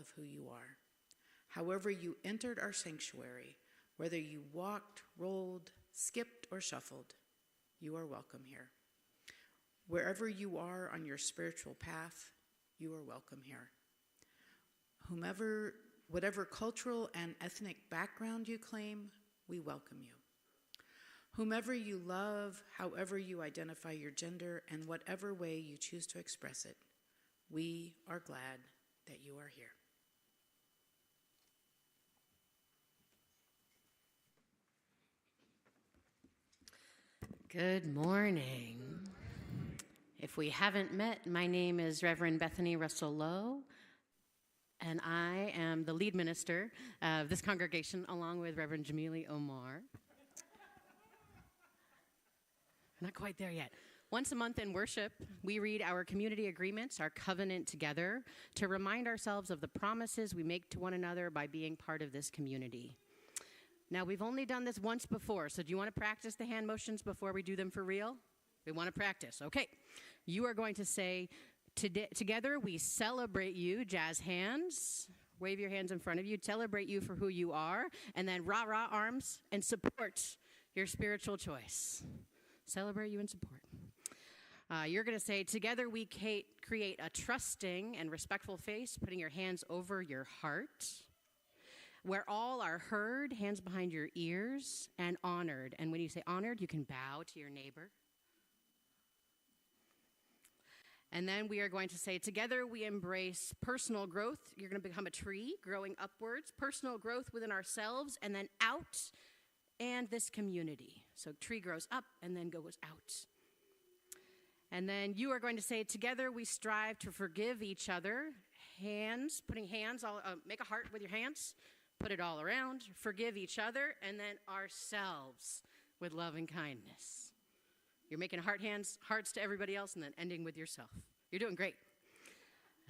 of who you are. However you entered our sanctuary, whether you walked, rolled, skipped, or shuffled, you are welcome here. Wherever you are on your spiritual path, you are welcome here. Whatever cultural and ethnic background you claim, we welcome you. Whomever you love, however you identify your gender, and whatever way you choose to express it, we are glad that you are here. Good morning. If we haven't met, my name is Reverend Bethany Russell-Lowe, and I am the lead minister of this congregation along with Reverend Jamili Omar. Not quite there yet. Once a month in worship, we read our community agreements, our covenant together, to remind ourselves of the promises we make to one another by being part of this community. Now, we've only done this once before, so do you want to practice the hand motions before we do them for real? We want to practice. Okay. You are going to say, together we celebrate you, jazz hands, wave your hands in front of you, celebrate you for who you are, and then rah-rah arms and support your spiritual choice. Celebrate you and support. You're going to say, together we create a trusting and respectful face, putting your hands over your heart, where all are heard, hands behind your ears, and honored. And when you say honored, you can bow to your neighbor. And then we are going to say, together we embrace personal growth. You're going to become a tree growing upwards, personal growth within ourselves, and then out, and this community. So tree grows up and then goes out. And then you are going to say, together we strive to forgive each other. Hands, putting hands, make a heart with your hands, put it all around, forgive each other, and then ourselves with love and kindness. You're making hearts to everybody else, and then ending with yourself. You're doing great.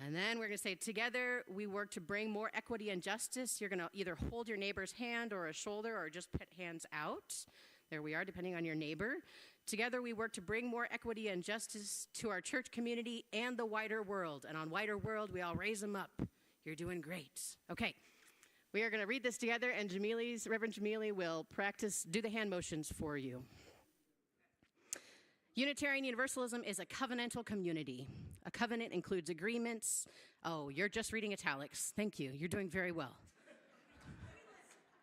And then we're going to say, together we work to bring more equity and justice. You're going to either hold your neighbor's hand or a shoulder or just put hands out. There we are, depending on your neighbor. Together we work to bring more equity and justice to our church community and the wider world. And on wider world, we all raise them up. You're doing great. Okay, we are going to read this together, and Reverend Jamili will do the hand motions for you. Unitarian Universalism is a covenantal community. A covenant includes agreements. Oh, you're just reading italics. Thank you. You're doing very well.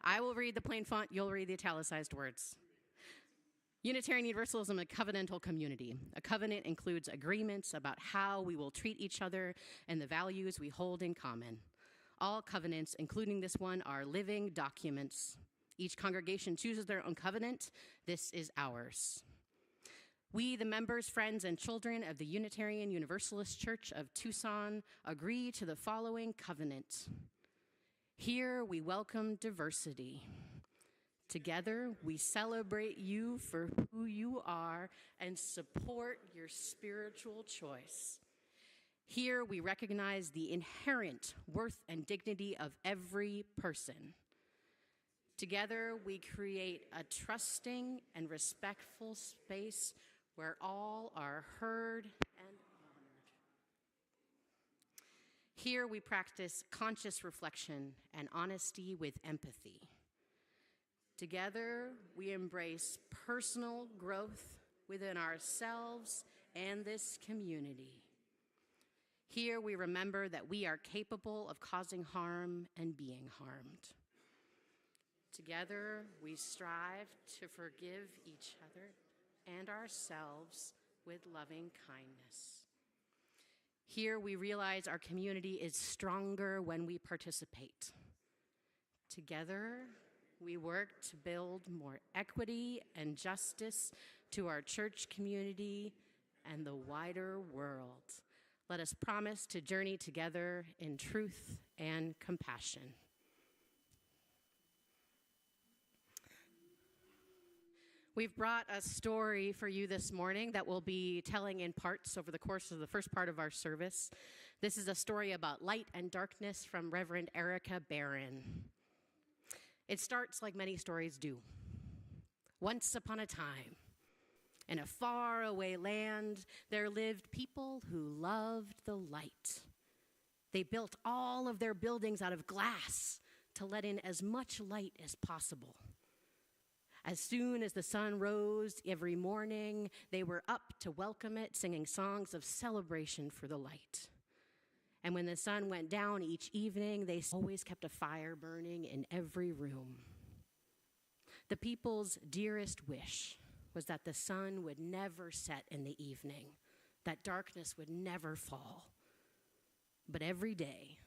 I will read the plain font. You'll read the italicized words. Unitarian Universalism is a covenantal community. A covenant includes agreements about how we will treat each other and the values we hold in common. All covenants, including this one, are living documents. Each congregation chooses their own covenant. This is ours. We, the members, friends, and children of the Unitarian Universalist Church of Tucson, agree to the following covenant. Here we welcome diversity. Together we celebrate you for who you are and support your spiritual choice. Here we recognize the inherent worth and dignity of every person. Together we create a trusting and respectful space where all are heard and honored. Here we practice conscious reflection and honesty with empathy. Together we embrace personal growth within ourselves and this community. Here we remember that we are capable of causing harm and being harmed. Together we strive to forgive each other and ourselves with loving kindness. Here we realize our community is stronger when we participate. Together, we work to build more equity and justice to our church community and the wider world. Let us promise to journey together in truth and compassion. We've brought a story for you this morning that we'll be telling in parts over the course of the first part of our service. This is a story about light and darkness from Reverend Erica Barron. It starts like many stories do. Once upon a time, in a faraway land, there lived people who loved the light. They built all of their buildings out of glass to let in as much light as possible. As soon as the sun rose every morning, they were up to welcome it, singing songs of celebration for the light. And when the sun went down each evening, they always kept a fire burning in every room. The people's dearest wish was that the sun would never set in the evening, that darkness would never fall. But every day,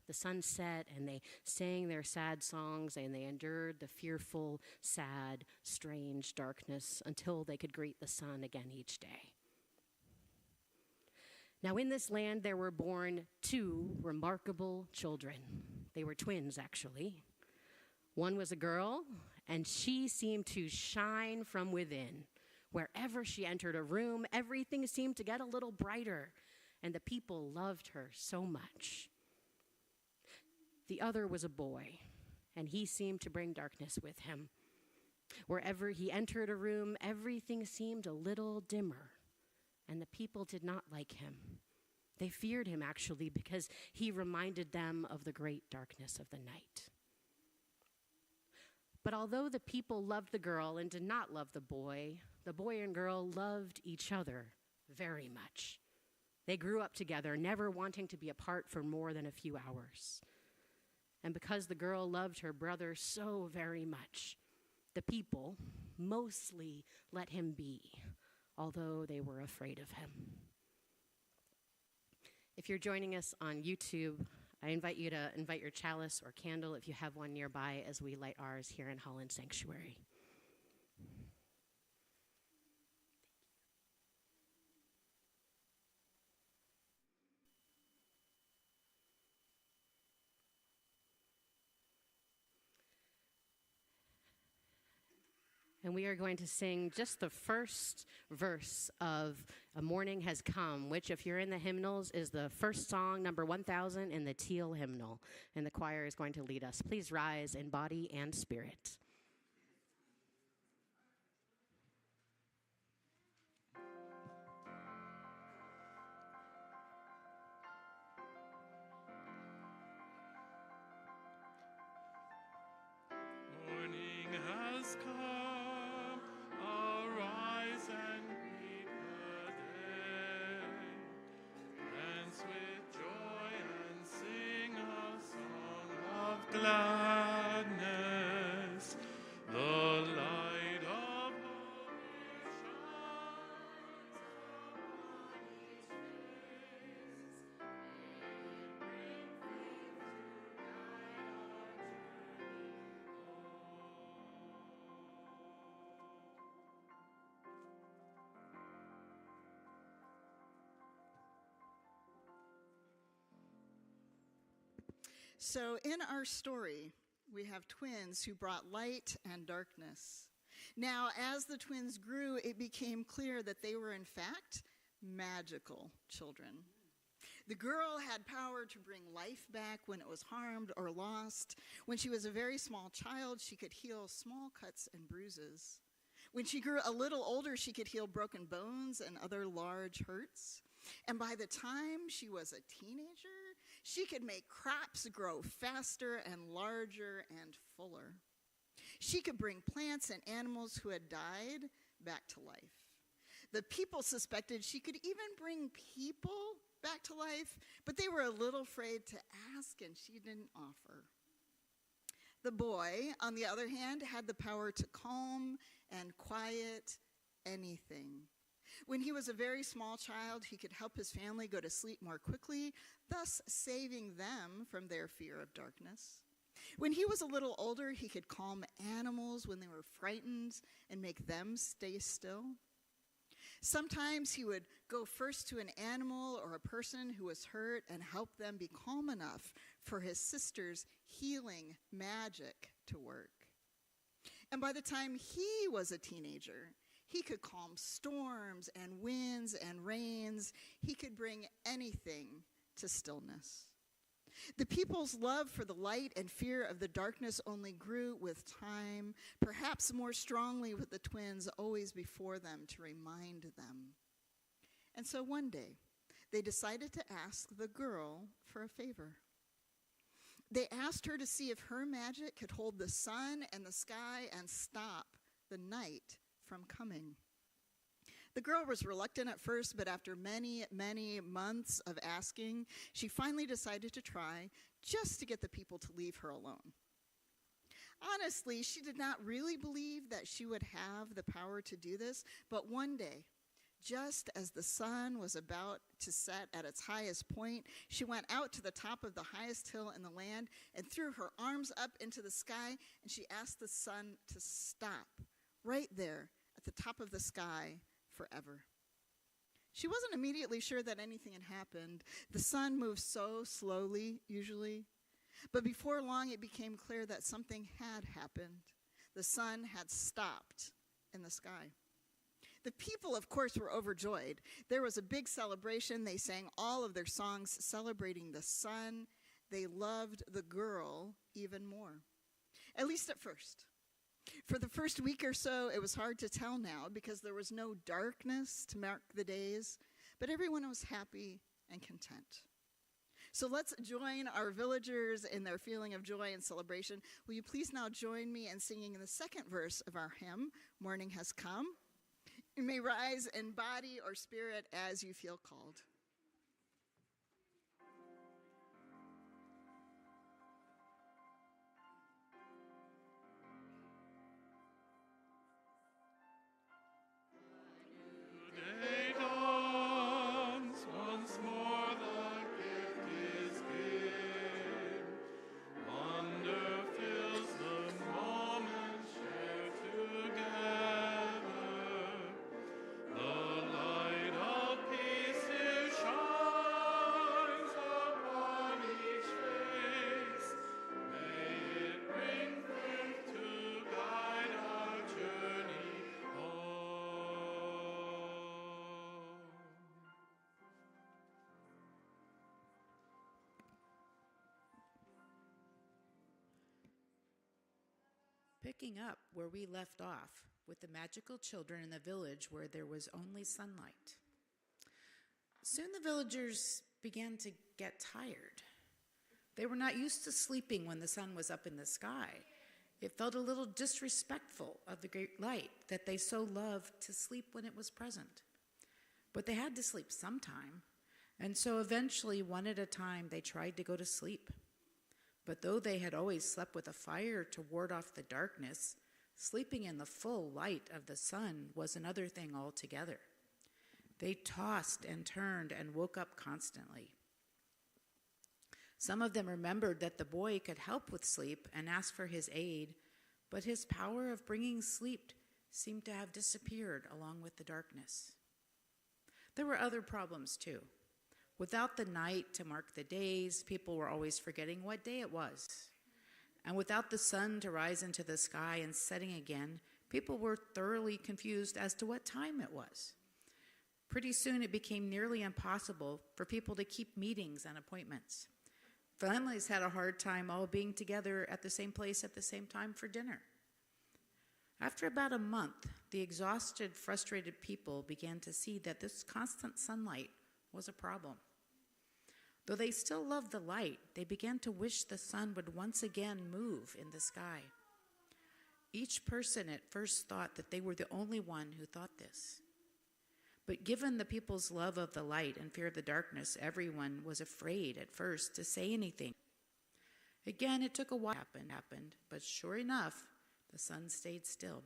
the sun set and they sang their sad songs and they endured the fearful, sad, strange darkness until they could greet the sun again each day. Now, in this land, there were born 2 remarkable children. They were twins, actually. One was a girl, and she seemed to shine from within. Wherever she entered a room, everything seemed to get a little brighter, and the people loved her so much. The other was a boy, and he seemed to bring darkness with him. Wherever he entered a room, everything seemed a little dimmer, and the people did not like him. They feared him, actually, because he reminded them of the great darkness of the night. But although the people loved the girl and did not love the boy and girl loved each other very much. They grew up together, never wanting to be apart for more than a few hours. And because the girl loved her brother so very much, the people mostly let him be, although they were afraid of him. If you're joining us on YouTube, I invite you to invite your chalice or candle if you have one nearby as we light ours here in Holland Sanctuary. And we are going to sing just the first verse of A Morning Has Come, which, if you're in the hymnals, is the first song, number 1000 in the Teal hymnal. And the choir is going to lead us. Please rise in body and spirit. Morning has come, arise and meet the day. Dance with joy and sing a song of gladness. The light of hope shines upon each face. Bring faith to guide our journey So in our story, we have twins who brought light and darkness. Now, as the twins grew, it became clear that they were, in fact, magical children. The girl had power to bring life back when it was harmed or lost. When she was a very small child, she could heal small cuts and bruises. When she grew a little older, she could heal broken bones and other large hurts. And by the time she was a teenager, she could make crops grow faster and larger and fuller. She could bring plants and animals who had died back to life. The people suspected she could even bring people back to life, but they were a little afraid to ask, and she didn't offer. The boy, on the other hand, had the power to calm and quiet anything. When he was a very small child, he could help his family go to sleep more quickly, thus saving them from their fear of darkness. When he was a little older, he could calm animals when they were frightened and make them stay still. Sometimes he would go first to an animal or a person who was hurt and help them be calm enough for his sister's healing magic to work. And by the time he was a teenager, he could calm storms and winds and rains. He could bring anything to stillness. The people's love for the light and fear of the darkness only grew with time, perhaps more strongly with the twins always before them to remind them. And so one day, they decided to ask the girl for a favor. They asked her to see if her magic could hold the sun and the sky and stop the night from coming. The girl was reluctant at first, but after many, many months of asking, she finally decided to try, just to get the people to leave her alone. Honestly, she did not really believe that she would have the power to do this, but one day, just as the sun was about to set at its highest point, she went out to the top of the highest hill in the land and threw her arms up into the sky, and she asked the sun to stop right there at the top of the sky forever. She wasn't immediately sure that anything had happened. The sun moves so slowly, usually. But before long, it became clear that something had happened. The sun had stopped in the sky. The people, of course, were overjoyed. There was a big celebration. They sang all of their songs celebrating the sun. They loved the girl even more, at least at first. For the first week or so, it was hard to tell now because there was no darkness to mark the days, but everyone was happy and content. So let's join our villagers in their feeling of joy and celebration. Will you please now join me in singing the second verse of our hymn, Morning Has Come? You may rise in body or spirit as you feel called. Day dawns, once more the gift is given. Wonder fills the moment shared together. The light of peace it shines upon each face. May it bring faith to guide our journey home. Picking up where we left off with the magical children in the village where there was only sunlight. Soon the villagers began to get tired. They were not used to sleeping when the sun was up in the sky. It felt a little disrespectful of the great light that they so loved to sleep when it was present. But they had to sleep sometime, and so eventually, one at a time, they tried to go to sleep. But though they had always slept with a fire to ward off the darkness, sleeping in the full light of the sun was another thing altogether. They tossed and turned and woke up constantly. Some of them remembered that the boy could help with sleep and asked for his aid, but his power of bringing sleep seemed to have disappeared along with the darkness. There were other problems too. Without the night to mark the days, people were always forgetting what day it was. And without the sun to rise into the sky and setting again, people were thoroughly confused as to what time it was. Pretty soon it became nearly impossible for people to keep meetings and appointments. Families had a hard time all being together at the same place at the same time for dinner. After about a month, the exhausted, frustrated people began to see that this constant sunlight was a problem. Though they still loved the light, they began to wish the sun would once again move in the sky. Each person at first thought that they were the only one who thought this. But given the people's love of the light and fear of the darkness, everyone was afraid at first to say anything. Again, it took a while. Happened, but sure enough, the sun stayed still.